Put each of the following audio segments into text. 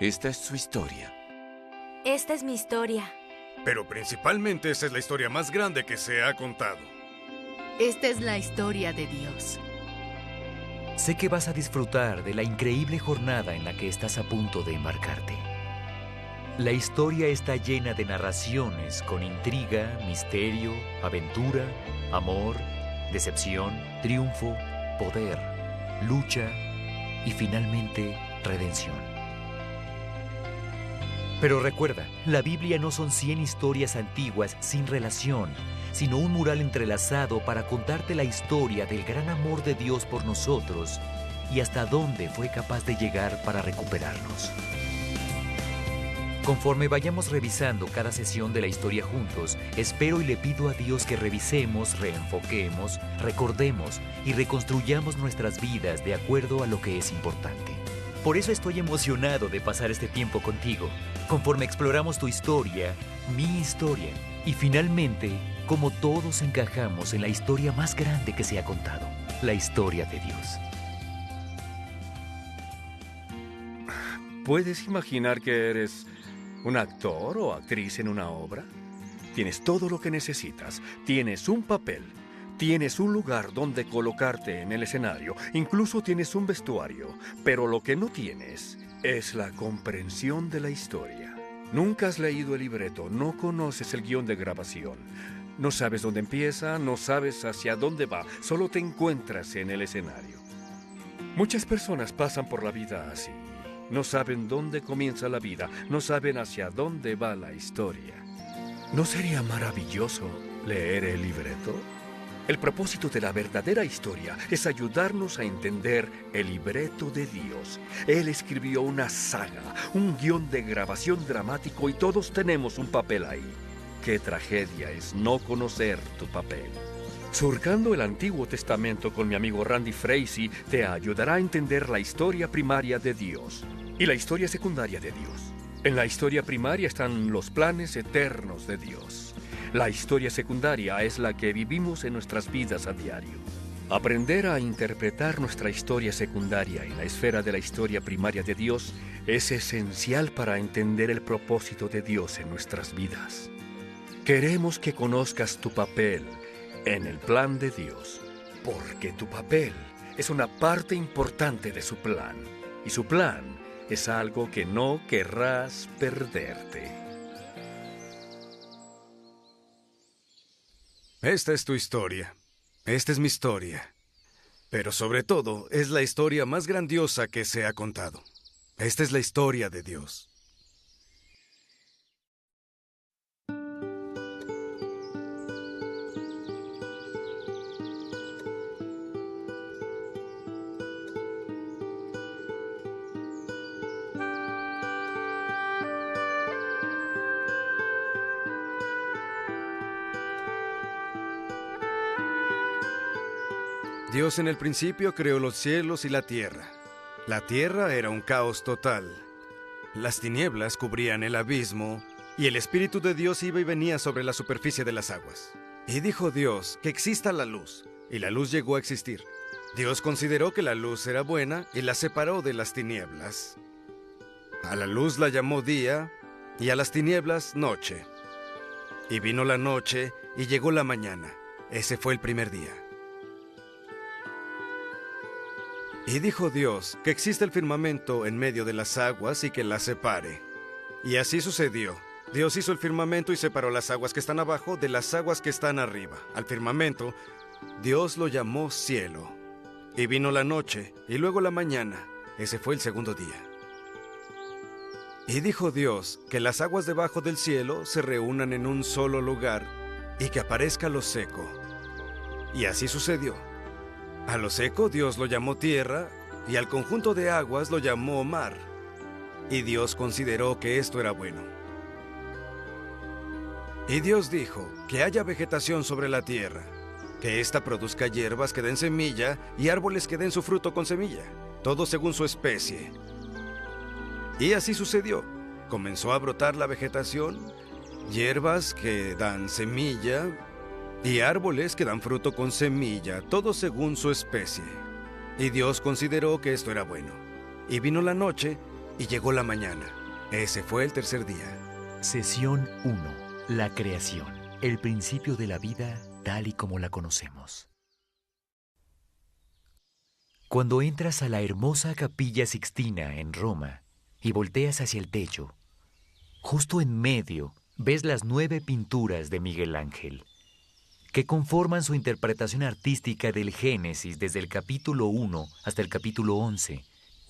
Esta es su historia. Esta es mi historia. Pero principalmente esa es la historia más grande que se ha contado. Esta es la historia de Dios. Sé que vas a disfrutar de la increíble jornada en la que estás a punto de embarcarte. La historia está llena de narraciones con intriga, misterio, aventura, amor, decepción, triunfo, poder, lucha y finalmente redención. Pero recuerda, la Biblia no son 100 historias antiguas sin relación, sino un mural entrelazado para contarte la historia del gran amor de Dios por nosotros y hasta dónde fue capaz de llegar para recuperarnos. Conforme vayamos revisando cada sesión de la historia juntos, espero y le pido a Dios que revisemos, reenfoquemos, recordemos y reconstruyamos nuestras vidas de acuerdo a lo que es importante. Por eso estoy emocionado de pasar este tiempo contigo, conforme exploramos tu historia, mi historia, y finalmente, cómo todos encajamos en la historia más grande que se ha contado, la historia de Dios. ¿Puedes imaginar que eres un actor o actriz en una obra? Tienes todo lo que necesitas, tienes un papel, tienes un lugar donde colocarte en el escenario, incluso tienes un vestuario, pero lo que no tienes es la comprensión de la historia. Nunca has leído el libreto, no conoces el guión de grabación, no sabes dónde empieza, no sabes hacia dónde va, solo te encuentras en el escenario. Muchas personas pasan por la vida así. No saben dónde comienza la vida, no saben hacia dónde va la historia. ¿No sería maravilloso leer el libreto? El propósito de la verdadera historia es ayudarnos a entender el libreto de Dios. Él escribió una saga, un guión de grabación dramático y todos tenemos un papel ahí. Qué tragedia es no conocer tu papel. Surcando el Antiguo Testamento con mi amigo Randy Frazee te ayudará a entender la historia primaria de Dios y la historia secundaria de Dios. En la historia primaria están los planes eternos de Dios. La historia secundaria es la que vivimos en nuestras vidas a diario. Aprender a interpretar nuestra historia secundaria en la esfera de la historia primaria de Dios es esencial para entender el propósito de Dios en nuestras vidas. Queremos que conozcas tu papel en el plan de Dios, porque tu papel es una parte importante de su plan, y su plan es algo que no querrás perderte. Esta es tu historia. Esta es mi historia. Pero sobre todo, es la historia más grandiosa que se ha contado. Esta es la historia de Dios. Dios en el principio creó los cielos y la tierra. La tierra era un caos total. Las tinieblas cubrían el abismo, y el Espíritu de Dios iba y venía sobre la superficie de las aguas. Y dijo Dios que exista la luz, y la luz llegó a existir. Dios consideró que la luz era buena y la separó de las tinieblas. A la luz la llamó día, y a las tinieblas noche. Y vino la noche, y llegó la mañana. Ese fue el primer día. Y dijo Dios que exista el firmamento en medio de las aguas y que las separe. Y así sucedió. Dios hizo el firmamento y separó las aguas que están abajo de las aguas que están arriba. Al firmamento, Dios lo llamó cielo. Y vino la noche y luego la mañana. Ese fue el segundo día. Y dijo Dios que las aguas debajo del cielo se reúnan en un solo lugar y que aparezca lo seco. Y así sucedió. A lo seco Dios lo llamó tierra, y al conjunto de aguas lo llamó mar. Y Dios consideró que esto era bueno. Y Dios dijo que haya vegetación sobre la tierra, que ésta produzca hierbas que den semilla y árboles que den su fruto con semilla, todo según su especie. Y así sucedió. Comenzó a brotar la vegetación, hierbas que dan semilla, y árboles que dan fruto con semilla, todo según su especie. Y Dios consideró que esto era bueno. Y vino la noche, y llegó la mañana. Ese fue el tercer día. Sesión 1. La creación. El principio de la vida tal y como la conocemos. Cuando entras a la hermosa Capilla Sixtina en Roma y volteas hacia el techo, justo en medio ves las 9 pinturas de Miguel Ángel, que conforman su interpretación artística del Génesis desde el capítulo 1 hasta el capítulo 11,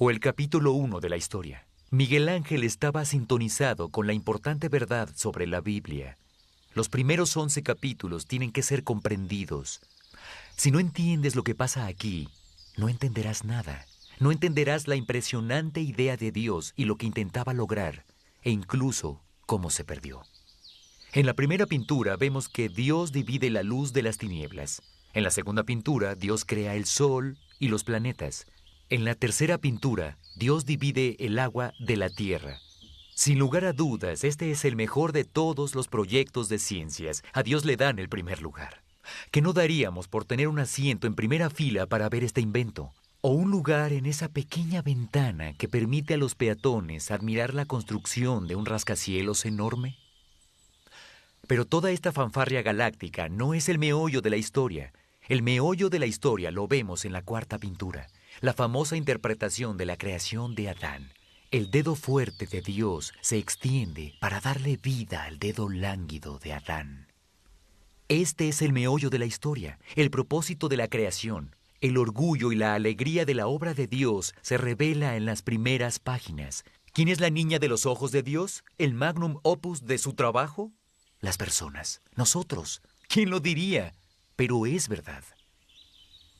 o el capítulo 1 de la historia. Miguel Ángel estaba sintonizado con la importante verdad sobre la Biblia. Los primeros 11 capítulos tienen que ser comprendidos. Si no entiendes lo que pasa aquí, no entenderás nada. No entenderás la impresionante idea de Dios y lo que intentaba lograr, e incluso cómo se perdió. En la primera pintura vemos que Dios divide la luz de las tinieblas. En la segunda pintura, Dios crea el sol y los planetas. En la tercera pintura, Dios divide el agua de la tierra. Sin lugar a dudas, este es el mejor de todos los proyectos de ciencias. A Dios le dan el primer lugar. ¿Qué no daríamos por tener un asiento en primera fila para ver este invento? O un lugar en esa pequeña ventana que permite a los peatones admirar la construcción de un rascacielos enorme. Pero toda esta fanfarria galáctica no es el meollo de la historia. El meollo de la historia lo vemos en la cuarta pintura, la famosa interpretación de la creación de Adán. El dedo fuerte de Dios se extiende para darle vida al dedo lánguido de Adán. Este es el meollo de la historia, el propósito de la creación. El orgullo y la alegría de la obra de Dios se revela en las primeras páginas. ¿Quién es la niña de los ojos de Dios? ¿El magnum opus de su trabajo? Las personas, nosotros. ¿Quién lo diría? Pero es verdad.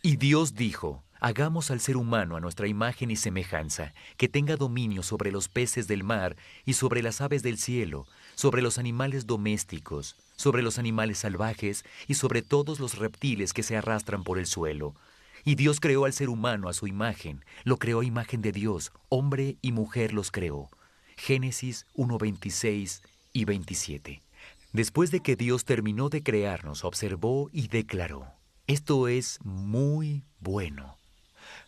Y Dios dijo: hagamos al ser humano a nuestra imagen y semejanza, que tenga dominio sobre los peces del mar y sobre las aves del cielo, sobre los animales domésticos, sobre los animales salvajes y sobre todos los reptiles que se arrastran por el suelo. Y Dios creó al ser humano a su imagen, lo creó a imagen de Dios, hombre y mujer los creó. Génesis 1:26 y 27. Después de que Dios terminó de crearnos, observó y declaró: esto es muy bueno.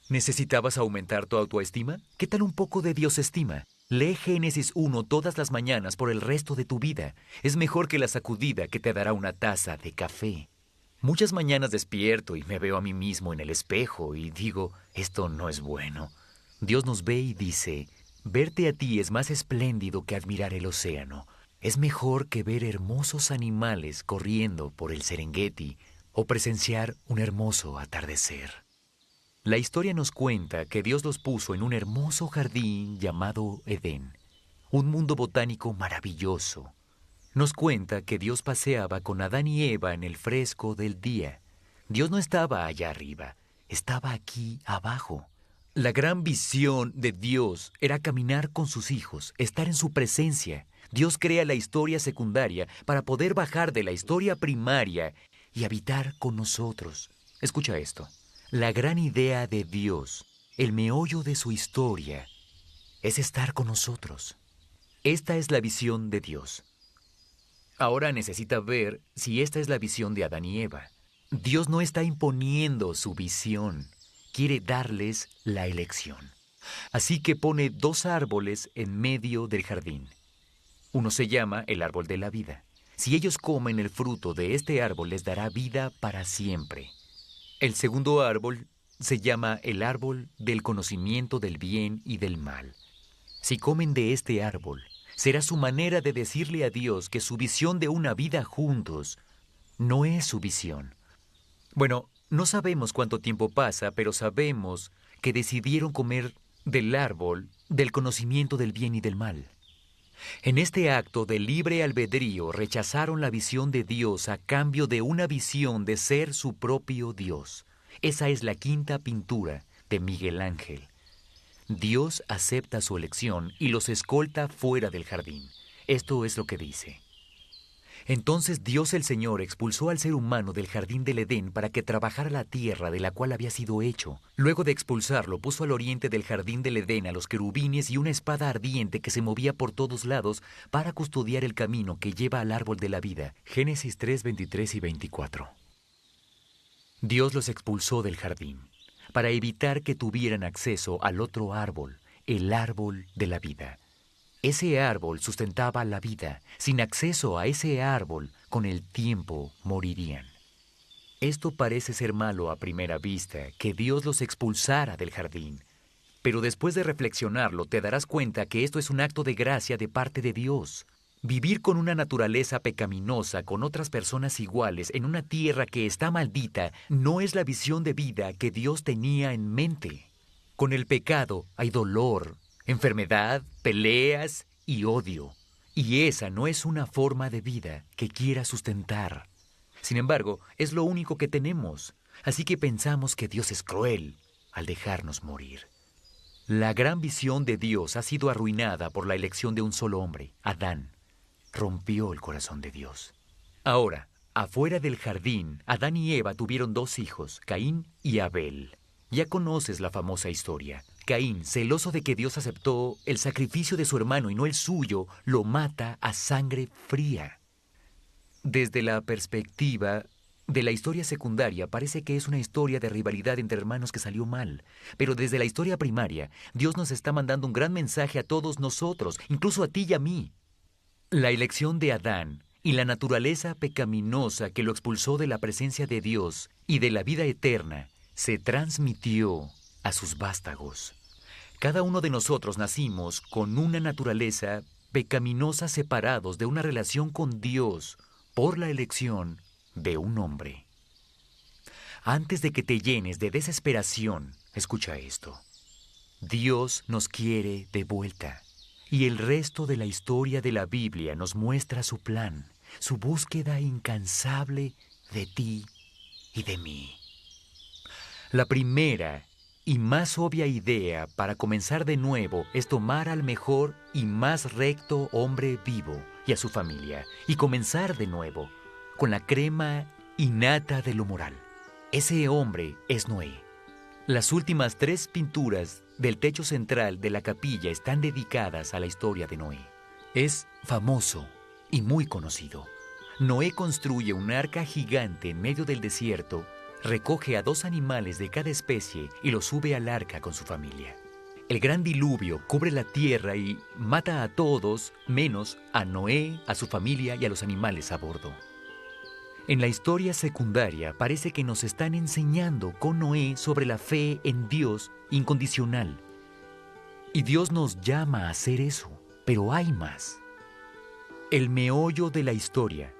¿Necesitabas aumentar tu autoestima? ¿Qué tal un poco de Diosestima? Lee Génesis 1 todas las mañanas por el resto de tu vida. Es mejor que la sacudida que te dará una taza de café. Muchas mañanas despierto y me veo a mí mismo en el espejo y digo: esto no es bueno. Dios nos ve y dice: verte a ti es más espléndido que admirar el océano. Es mejor que ver hermosos animales corriendo por el Serengeti o presenciar un hermoso atardecer. La historia nos cuenta que Dios los puso en un hermoso jardín llamado Edén, un mundo botánico maravilloso. Nos cuenta que Dios paseaba con Adán y Eva en el fresco del día. Dios no estaba allá arriba, estaba aquí abajo. La gran visión de Dios era caminar con sus hijos, estar en su presencia. Dios crea la historia secundaria para poder bajar de la historia primaria y habitar con nosotros. Escucha esto. La gran idea de Dios, el meollo de su historia, es estar con nosotros. Esta es la visión de Dios. Ahora necesita ver si esta es la visión de Adán y Eva. Dios no está imponiendo su visión, quiere darles la elección. Así que pone 2 árboles en medio del jardín. Uno se llama el árbol de la vida. Si ellos comen el fruto de este árbol, les dará vida para siempre. El segundo árbol se llama el árbol del conocimiento del bien y del mal. Si comen de este árbol, será su manera de decirle a Dios que su visión de una vida juntos no es su visión. Bueno, no sabemos cuánto tiempo pasa, pero sabemos que decidieron comer del árbol del conocimiento del bien y del mal. En este acto de libre albedrío rechazaron la visión de Dios a cambio de una visión de ser su propio Dios. Esa es la quinta pintura de Miguel Ángel. Dios acepta su elección y los escolta fuera del jardín. Esto es lo que dice. Entonces Dios el Señor expulsó al ser humano del jardín del Edén para que trabajara la tierra de la cual había sido hecho. Luego de expulsarlo, puso al oriente del jardín del Edén a los querubines y una espada ardiente que se movía por todos lados para custodiar el camino que lleva al árbol de la vida. Génesis 3, 23 y 24. Dios los expulsó del jardín para evitar que tuvieran acceso al otro árbol, el árbol de la vida. Ese árbol sustentaba la vida. Sin acceso a ese árbol, con el tiempo morirían. Esto parece ser malo a primera vista, que Dios los expulsara del jardín. Pero después de reflexionarlo, te darás cuenta que esto es un acto de gracia de parte de Dios. Vivir con una naturaleza pecaminosa, con otras personas iguales, en una tierra que está maldita, no es la visión de vida que Dios tenía en mente. Con el pecado hay dolor, enfermedad, peleas y odio. Y esa no es una forma de vida que quiera sustentar. Sin embargo, es lo único que tenemos. Así que pensamos que Dios es cruel al dejarnos morir. La gran visión de Dios ha sido arruinada por la elección de un solo hombre, Adán. Rompió el corazón de Dios. Ahora, afuera del jardín, Adán y Eva tuvieron 2 hijos, Caín y Abel. Ya conoces la famosa historia. Caín, celoso de que Dios aceptó el sacrificio de su hermano y no el suyo, lo mata a sangre fría. Desde la perspectiva de la historia secundaria, parece que es una historia de rivalidad entre hermanos que salió mal. Pero desde la historia primaria, Dios nos está mandando un gran mensaje a todos nosotros, incluso a ti y a mí. La elección de Adán y la naturaleza pecaminosa que lo expulsó de la presencia de Dios y de la vida eterna se transmitió a sus vástagos. Cada uno de nosotros nacimos con una naturaleza pecaminosa separados de una relación con Dios por la elección de un hombre. Antes de que te llenes de desesperación, escucha esto. Dios nos quiere de vuelta. Y el resto de la historia de la Biblia nos muestra su plan, su búsqueda incansable de ti y de mí. La primera y más obvia idea para comenzar de nuevo es tomar al mejor y más recto hombre vivo y a su familia y comenzar de nuevo con la crema innata de lo moral. Ese hombre es Noé. Las últimas 3 pinturas del techo central de la capilla están dedicadas a la historia de Noé. Es famoso y muy conocido. Noé construye un arca gigante en medio del desierto, recoge a 2 animales de cada especie y los sube al arca con su familia. El gran diluvio cubre la tierra y mata a todos, menos a Noé, a su familia y a los animales a bordo. En la historia secundaria parece que nos están enseñando con Noé sobre la fe en Dios incondicional. Y Dios nos llama a hacer eso, pero hay más. El meollo de la historia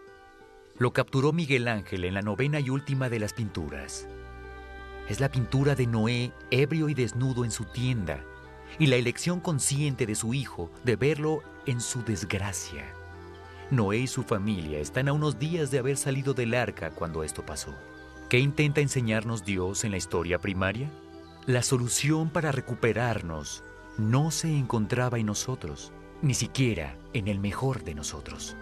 lo capturó Miguel Ángel en la 9ª y última de las pinturas. Es la pintura de Noé ebrio y desnudo en su tienda y la elección consciente de su hijo de verlo en su desgracia. Noé y su familia están a unos días de haber salido del arca cuando esto pasó. ¿Qué intenta enseñarnos Dios en la historia primaria? La solución para recuperarnos no se encontraba en nosotros, ni siquiera en el mejor de nosotros.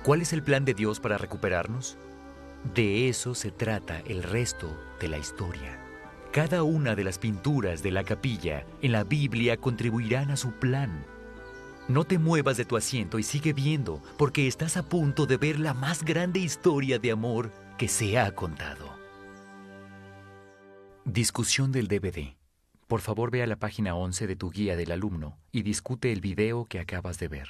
¿Cuál es el plan de Dios para recuperarnos? De eso se trata el resto de la historia. Cada una de las pinturas de la capilla en la Biblia contribuirán a su plan. No te muevas de tu asiento y sigue viendo, porque estás a punto de ver la más grande historia de amor que se ha contado. Discusión del DVD. Por favor, ve a la página 11 de tu guía del alumno y discute el video que acabas de ver.